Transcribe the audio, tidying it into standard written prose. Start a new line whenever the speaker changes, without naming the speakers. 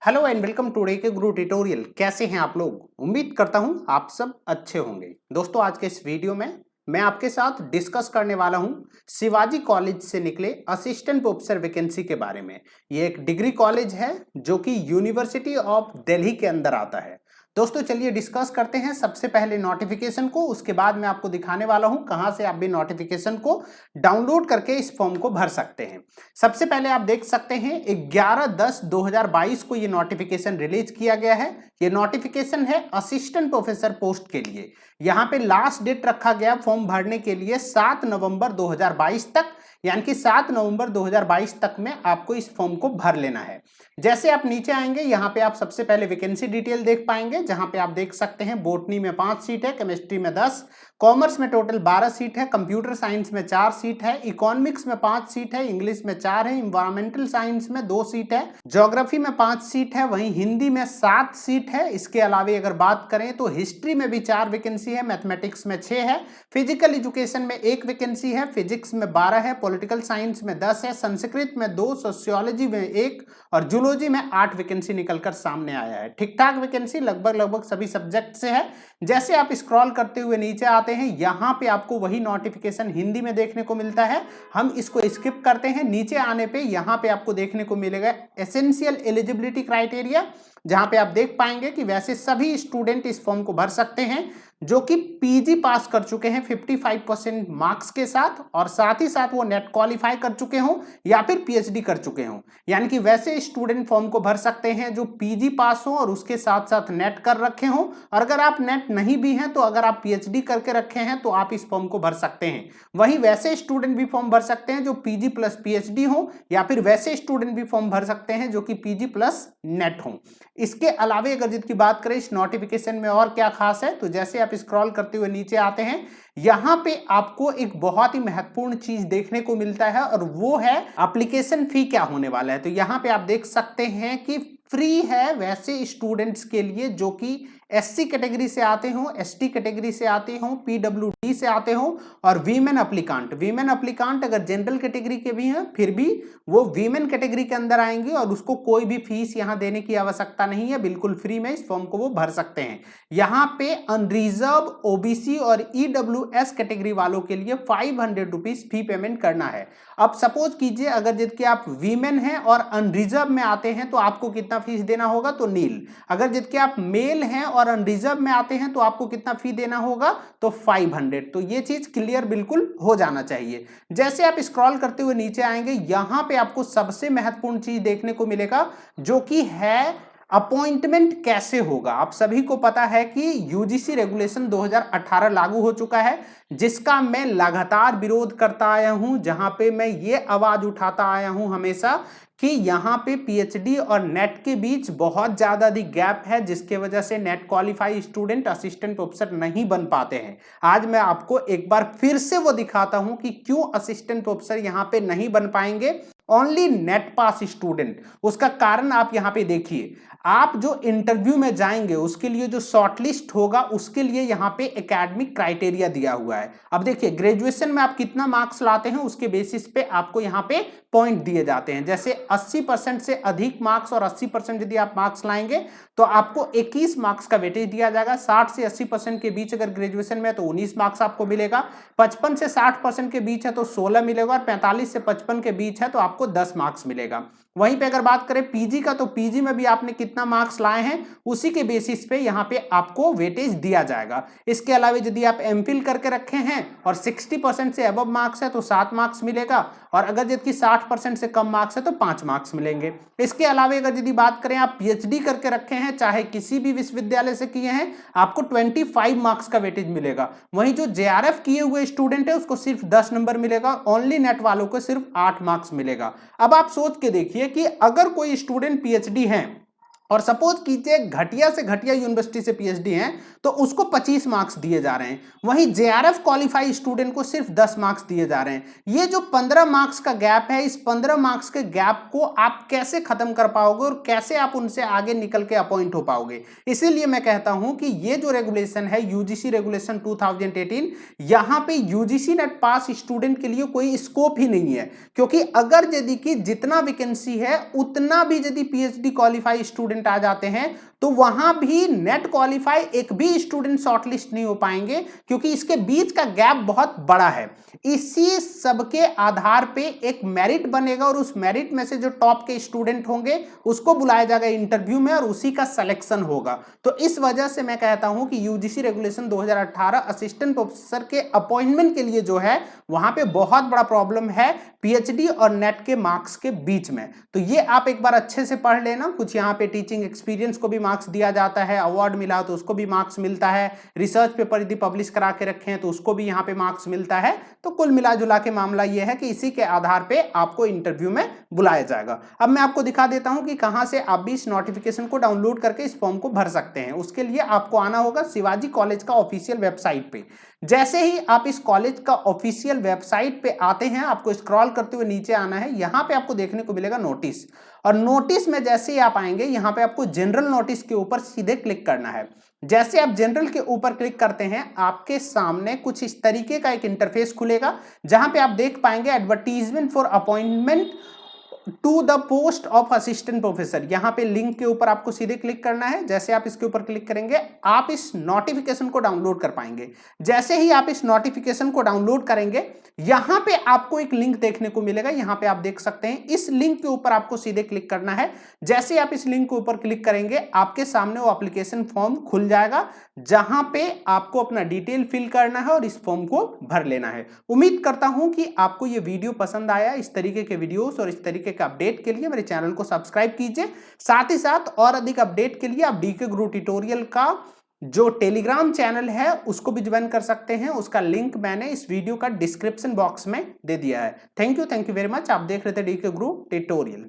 Hello and welcome today के गुरु tutorial. कैसे हैं आप लोग? उम्मीद करता हूं आप सब अच्छे होंगे। दोस्तों, आज के इस वीडियो में मैं आपके साथ डिस्कस करने वाला हूं शिवाजी कॉलेज से निकले असिस्टेंट प्रोफेसर वैकेंसी के बारे में। ये एक डिग्री कॉलेज है जो कि यूनिवर्सिटी ऑफ दिल्ली के अंदर आता है। दोस्तों, चलिए डिस्कस करते हैं सबसे पहले नोटिफिकेशन को, उसके बाद मैं आपको दिखाने वाला हूं कहां से आप भी नोटिफिकेशन को डाउनलोड करके इस फॉर्म को भर सकते हैं। सबसे पहले आप देख सकते हैं 11/10/2022 को ये नोटिफिकेशन रिलीज किया गया है। ये नोटिफिकेशन है असिस्टेंट प्रोफेसर पोस्ट के लिए। यहां पे लास्ट डेट रखा गया फॉर्म भरने के लिए 7 नवंबर 2022 तक, यानी कि 7 नवंबर 2022 तक में आपको इस फॉर्म को भर लेना है। जैसे आप नीचे आएंगे यहाँ पे आप सबसे पहले वैकेंसी डिटेल देख पाएंगे, जहां पे आप देख सकते हैं बॉटनी में 5 सीट है, केमिस्ट्री में 10, कॉमर्स में टोटल 12 सीट है, कंप्यूटर साइंस में 4 सीट है, इकोनॉमिक्स में 5 सीट है, इंग्लिश में 4 है, इन्वायरमेंटल साइंस में 2 सीट है, ज्योग्राफी में 5 सीट है, वहीं हिंदी में 7 सीट है। इसके अलावा अगर बात करें तो हिस्ट्री में भी 4 वैकेंसी है, मैथमेटिक्स में 6 है, फिजिकल एजुकेशन में 1 वैकेंसी है, फिजिक्स में 12 है, पॉलिटिकल साइंस में 10 है, संस्कृत में 2, सोशियोलॉजी में 1 और जूलॉजी में 8 वैकेंसी निकलकर सामने आया है। ठीक ठाक वैकेंसी लगभग सभी सब्जेक्ट से है। जैसे आप स्क्रॉल करते हुए नीचे आते हैं, यहां पे आपको वही नोटिफिकेशन हिंदी में देखने को मिलता है। हम इसको स्किप करते हैं। नीचे आने पे यहां पे आपको देखने को मिलेगा एसेंशियल एलिजिबिलिटी क्राइटेरिया, जहां पे आप देख पाएंगे कि वैसे सभी स्टूडेंट इस फॉर्म को भर सकते हैं जो कि पीजी पास कर चुके हैं 55% मार्क्स के साथ, और साथ ही साथ वो नेट क्वालिफाई कर चुके हों या फिर पीएचडी कर चुके हों। यानी कि वैसे स्टूडेंट फॉर्म को भर सकते हैं जो पीजी पास हो और उसके साथ साथ नेट कर रखे हों, और अगर आप नेट नहीं भी हैं तो अगर आप पीएचडी करके रखे हैं तो आप इस फॉर्म को भर सकते हैं। वहीं वैसे स्टूडेंट भी फॉर्म भर सकते हैं जो पीजी प्लस पीएचडी हो, या फिर वैसे स्टूडेंट भी फॉर्म भर सकते हैं जो कि पीजी प्लस नेट हो। इसके अलावा अगर जिसकी बात करें इस नोटिफिकेशन में और क्या खास है, तो जैसे आप स्क्रॉल करते हुए नीचे आते हैं, यहां पे आपको एक बहुत ही महत्वपूर्ण चीज देखने को मिलता है, और वो है एप्लीकेशन फी क्या होने वाला है। तो यहां पे आप देख सकते हैं कि फ्री है वैसे स्टूडेंट्स के लिए जो कि एससी कैटेगरी से आते हों, एसटी कैटेगरी से आते हों, पीडब्ल्यूडी से आते हों, और वीमेन एप्लीकांट अगर जनरल कैटेगरी के भी हैं फिर भी वो वीमेन कैटेगरी के अंदर आएंगे और उसको कोई भी फीस यहां देने की आवश्यकता नहीं है। बिल्कुल फ्री में इस फॉर्म को वो भर सकते हैं। यहां पे अनरिजर्व, ओबीसी और ईडब्ल्यूएस कैटेगरी वालों के लिए 500 रुपीज फी पेमेंट करना है। अब सपोज कीजिए अगर जिसके आप वीमेन हैं और अनरिजर्व में आते हैं तो आपको कितना फीस देना होगा, तो नील। अगर जिसके आप मेल हैं और अनरिजर्व में आते हैं तो आपको कितना फी देना होगा, तो 500। तो ये चीज क्लियर बिल्कुल हो जाना चाहिए। जैसे आप स्क्रॉल करते हुए नीचे आएंगे, यहां पे आपको सबसे महत्वपूर्ण चीज देखने को मिलेगा जो कि है अपॉइंटमेंट कैसे होगा। आप सभी को पता है कि यूजीसी रेगुलेशन 2018 लागू हो चुका है, जिसका मैं लगातार विरोध करता आया हूं, जहां पे मैं ये आवाज उठाता आया हूं हमेशा कि यहां पे पीएचडी और नेट के बीच बहुत ज्यादा अधिक गैप है, जिसके वजह से net qualify student assistant professor नहीं बन पाते हैं। आज मैं आपको एक बार फिर से वो दिखाता हूं कि क्यों असिस्टेंट प्रोफेसर यहां पे नहीं बन पाएंगे ओनली नेट पास स्टूडेंट। उसका कारण आप यहां पे देखिए, आप जो इंटरव्यू में जाएंगे उसके लिए जो शॉर्टलिस्ट होगा उसके लिए यहां पे एकेडमिक क्राइटेरिया दिया हुआ है। अब देखिए ग्रेजुएशन में आप कितना मार्क्स लाते हैं उसके बेसिस पे आपको यहां पे पॉइंट दिए जाते हैं। जैसे 80% से अधिक मार्क्स और 80% यदि आप मार्क्स लाएंगे तो आपको 21 मार्क्स का वेटेज दिया जाएगा। 60 से 80% के बीच अगर ग्रेजुएशन में है तो 19 मार्क्स आपको मिलेगा। 55 से 60% के बीच है तो 16 मिलेगा, और 45 से 55 के बीच है तो आपको 10 मार्क्स मिलेगा। वहीं पे अगर बात करें पीजी का, तो पीजी में भी आपने कितना मार्क्स लाए हैं उसी के बेसिस पे यहाँ पे आपको वेटेज दिया जाएगा। इसके अलावा यदि आप एमफिल करके रखे हैं और 60% से अबव मार्क्स है तो 7 मार्क्स मिलेगा, और अगर जबकि 60% से कम मार्क्स है तो 5 मार्क्स मिलेंगे। इसके अलावा अगर यदि बात करें आप पीएचडी करके रखे हैं, चाहे किसी भी विश्वविद्यालय से किए हैं, आपको 25 मार्क्स का वेटेज मिलेगा। वहीं जो जेआरएफ किए हुए स्टूडेंट है उसको सिर्फ 10 नंबर मिलेगा, ओनली नेट वालों को सिर्फ 8 मार्क्स मिलेगा। अब आप सोच के देखिए कि अगर कोई स्टूडेंट पीएचडी है और सपोज कीजिए घटिया से घटिया यूनिवर्सिटी से पीएचडी हैं तो उसको 25 मार्क्स दिए जा रहे हैं, वहीं जेआरएफ क्वालिफाई स्टूडेंट को सिर्फ 10 मार्क्स दिए जा रहे हैं। ये जो 15 मार्क्स का गैप है, इस 15 मार्क्स के गैप को आप कैसे खत्म कर पाओगे और कैसे आप उनसे आगे निकल के अपॉइंट हो पाओगे। इसीलिए मैं कहता हूं कि ये जो रेगुलेशन है यूजीसी रेगुलेशन 2018, यहां पे यूजीसी नेट पास स्टूडेंट के लिए कोई स्कोप ही नहीं है, क्योंकि अगर यदि कि जितना वैकेंसी है उतना भी यदि पीएचडी क्वालिफाई स्टूडेंट आ जाते हैं तो वहां भी नेट क्वालिफाई एक भी स्टूडेंट शॉर्टलिस्ट नहीं हो पाएंगे, क्योंकि इसके बीच का गैप बहुत बड़ा है। इसी सबके आधार पे एक मेरिट बनेगा और उस मेरिट में से जो टॉप के स्टूडेंट होंगे उसको बुलाया जाएगा इंटरव्यू में और उसी का सिलेक्शन होगा। तो इस वजह से मैं कहता हूं कि यूजीसी रेगुलेशन 2018 असिस्टेंट प्रोफेसर के अपॉइंटमेंट के लिए जो है वहां पे बहुत बड़ा प्रॉब्लम है पीएचडी और नेट के मार्क्स के बीच में। तो ये आप एक बार अच्छे से पढ़ लेना। कुछ यहाँ पे टीचिंग एक्सपीरियंस को भी मार्क्स दिया जाता है, अवार्ड मिला तो उसको भी मार्क्स मिलता है, रिसर्च पेपर यदि पब्लिश करा के रखे हैं तो उसको भी यहाँ पे मार्क्स मिलता है। तो कुल मिला जुला के मामला ये है कि इसी के आधार पे आपको इंटरव्यू में बुलाया जाएगा। अब मैं आपको दिखा देता हूं कि कहां से आप भी इस नोटिफिकेशन को डाउनलोड करके इस फॉर्म को भर सकते हैं। उसके लिए आपको आना होगा शिवाजी कॉलेज का ऑफिशियल वेबसाइट पे। जैसे ही आप इस कॉलेज का ऑफिशियल वेबसाइट पे आते हैं, आपको स्क्रॉल करते हुए नीचे आना है, यहां पे आपको देखने को मिलेगा नोटिस, और नोटिस में जैसे ही आप आएंगे यहां पे आपको जनरल नोटिस के ऊपर सीधे क्लिक करना है। जैसे आप जनरल के ऊपर क्लिक करते हैं आपके सामने कुछ इस तरीके का एक इंटरफेस खुलेगा, जहां पे आप देख पाएंगे advertisement for appointment to the post of assistant professor. यहां पे लिंक के ऊपर आपको सीधे क्लिक करना है। जैसे आप इसके ऊपर क्लिक करेंगे आप इस नोटिफिकेशन को डाउनलोड कर पाएंगे। जैसे ही आप इस नोटिफिकेशन को डाउनलोड करेंगे यहां पे आपको एक लिंक देखने को मिलेगा, यहां पे आप देख सकते हैं। इस लिंक के ऊपर आपको सीधे क्लिक करना है। जैसे आप इस लिंक के ऊपर क्लिक करेंगे आपके सामने वो एप्लीकेशन फॉर्म खुल जाएगा, जहां पे आपको अपना डिटेल फिल करना है और इस फॉर्म को भर लेना है। उम्मीद करता हूं कि आपको ये वीडियो पसंद आया। इस तरीके के वीडियोस और इस तरीके के अपडेट के लिए मेरे चैनल को सब्सक्राइब कीजिए। साथ ही साथ और अधिक अपडेट के लिए आप डीके गुरु ट्यूटोरियल का जो टेलीग्राम चैनल है उसको भी ज्वाइन कर सकते हैं। उसका लिंक मैंने इस वीडियो का डिस्क्रिप्शन बॉक्स में दे दिया है। Thank you very much. आप देख रहे थे डीके गुरु ट्यूटोरियल।